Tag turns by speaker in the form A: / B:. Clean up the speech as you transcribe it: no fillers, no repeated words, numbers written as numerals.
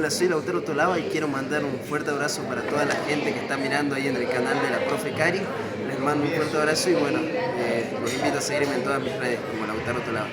A: Hola, soy Lautaro Tolava y quiero mandar un fuerte abrazo para toda la gente que está mirando ahí en el canal de la profe Cari. Les mando un fuerte abrazo y bueno, los invito a seguirme en todas mis redes como Lautaro Tolava.